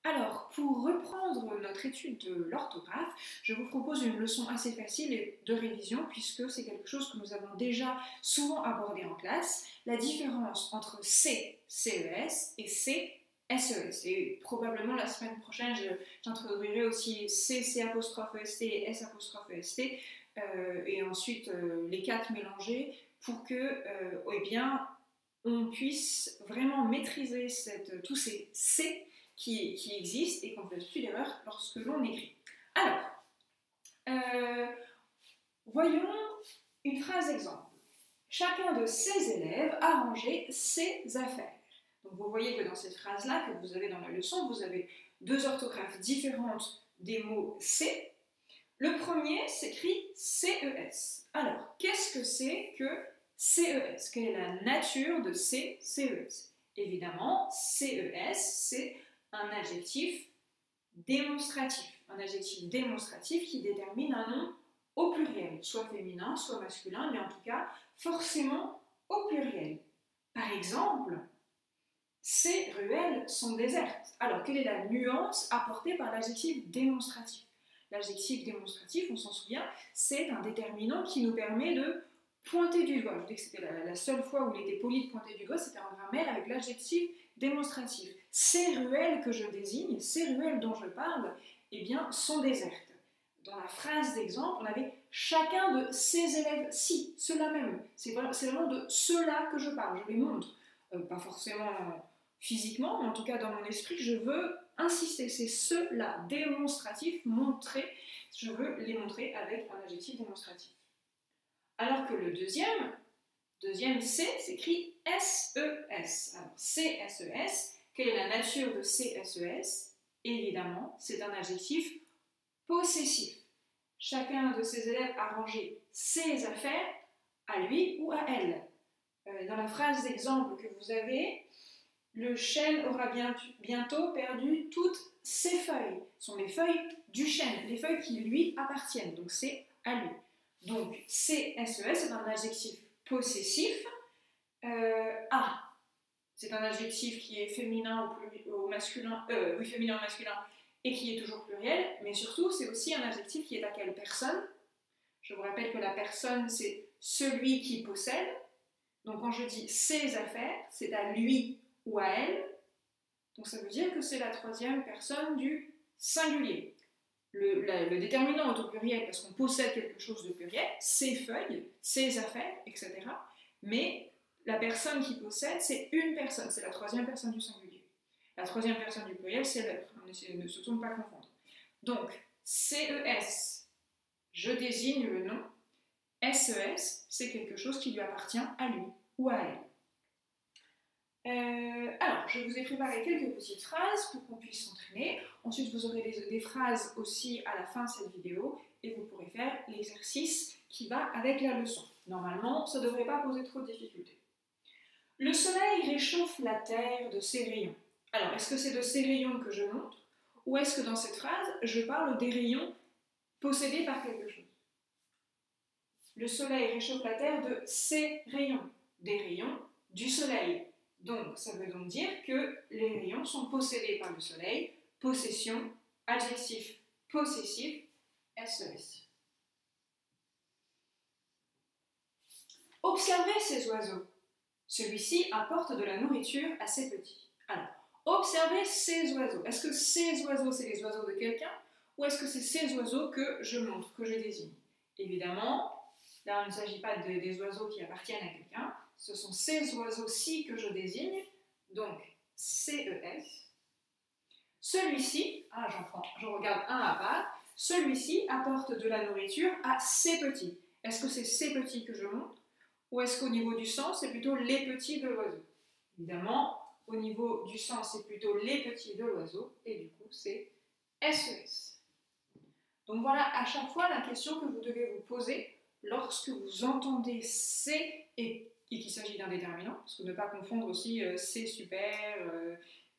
Alors, pour reprendre notre étude de l'orthographe, je vous propose une leçon assez facile et de révision puisque c'est quelque chose que nous avons déjà souvent abordé en classe, la différence entre C, CES et C, SES. Et probablement la semaine prochaine, j'introduirai aussi C, C apostrophe EST et S apostrophe EST et ensuite les quatre mélangés pour que, eh bien, on puisse vraiment maîtriser tous ces C qui existent et qu'on ne fasse plus d'erreur lorsque l'on écrit. Alors, euh, voyons une phrase exemple. Chacun de ces élèves a rangé ses affaires. Donc vous voyez que dans cette phrase-là que vous avez dans la leçon, vous avez deux orthographes différentes des mots C. Le premier s'écrit CES. Alors, qu'est-ce que c'est que CES? Quelle est la nature de CES? Évidemment, CES, c'est un adjectif démonstratif. Un adjectif démonstratif qui détermine un nom au pluriel, soit féminin, soit masculin, mais en tout cas, forcément au pluriel. Par exemple, ces ruelles sont désertes. Alors, quelle est la nuance apportée par l'adjectif démonstratif? L'adjectif démonstratif, on s'en souvient, c'est un déterminant qui nous permet de pointer du doigt. Je dis que c'était la seule fois où il était poli de pointer du doigt, c'était en grammaire avec l'adjectif démonstratif. Ces ruelles que je désigne, ces ruelles dont je parle, eh bien, sont désertes. Dans la phrase d'exemple, on avait chacun de ces élèves-ci, ceux-là même. C'est vraiment de ceux-là que je parle, je les montre. Pas forcément physiquement, mais en tout cas dans mon esprit, je veux insister. C'est ceux-là, démonstratif, montrer. Je veux les montrer avec un adjectif démonstratif. Alors que le deuxième C s'écrit SES. Alors CSES, quelle est la nature de CSES? Évidemment, c'est un adjectif possessif. Chacun de ses élèves a rangé ses affaires à lui ou à elle. Dans la phrase d'exemple que vous avez, le chêne aura bientôt perdu toutes ses feuilles. Ce sont les feuilles du chêne, les feuilles qui lui appartiennent, donc c'est à lui. Donc CSES, c'est un adjectif possessif. A, c'est un adjectif qui est féminin au masculin, oui, féminin au masculin, et qui est toujours pluriel, mais surtout, c'est aussi un adjectif qui est à quelle personne? Je vous rappelle que la personne, c'est celui qui possède. Donc quand je dis ses affaires, c'est à lui ou à elle. Donc ça veut dire que c'est la troisième personne du singulier. Le déterminant est au pluriel parce qu'on possède quelque chose de pluriel, ses feuilles, ses affaires, etc. Mais la personne qui possède, c'est une personne, c'est la troisième personne du singulier. La troisième personne du pluriel, c'est l'œuvre. On essaie de surtout ne pas confondre. Donc, CES, je désigne le nom. SES, c'est quelque chose qui lui appartient à lui ou à elle. Alors, je vous ai préparé quelques petites phrases pour qu'on puisse s'entraîner. Ensuite, vous aurez des phrases aussi à la fin de cette vidéo et vous pourrez faire l'exercice qui va avec la leçon. Normalement, ça ne devrait pas poser trop de difficultés. Le soleil réchauffe la terre de ses rayons. Alors, est-ce que c'est de ces rayons que je montre ou est-ce que dans cette phrase, je parle des rayons possédés par quelque chose? Le soleil réchauffe la terre de ses rayons, des rayons du soleil. Donc, ça veut donc dire que les rayons sont possédés par le soleil. Possession, adjectif possessif, SES. Observez ces oiseaux. Celui-ci apporte de la nourriture à ses petits. Alors, observez ces oiseaux. Est-ce que ces oiseaux, c'est les oiseaux de quelqu'un ou est-ce que c'est ces oiseaux que je montre, que je désigne? Évidemment, là, il ne s'agit pas des oiseaux qui appartiennent à quelqu'un. Ce sont ces oiseaux-ci que je désigne, donc CES. Celui-ci, je regarde un à part, celui-ci apporte de la nourriture à ses petits. Est-ce que c'est ces petits que je montre ou est-ce qu'au niveau du sens, c'est plutôt les petits de l'oiseau? Évidemment, au niveau du sens, c'est plutôt les petits de l'oiseau et du coup, c'est SES. Donc voilà à chaque fois la question que vous devez vous poser lorsque vous entendez C et qu'il s'agit d'un déterminant, parce que ne pas confondre aussi c'est super,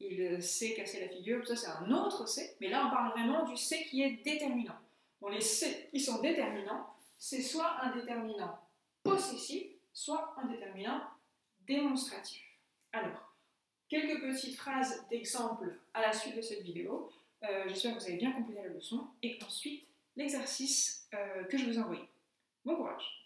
il sait casser la figure, tout ça c'est un autre C, mais là on parle vraiment du C qui est déterminant. Bon, les C qui sont déterminants, c'est soit un déterminant possessif, soit un déterminant démonstratif. Alors, quelques petites phrases d'exemple à la suite de cette vidéo. J'espère que vous avez bien compris la leçon et ensuite l'exercice que je vous ai envoyé. Bon courage!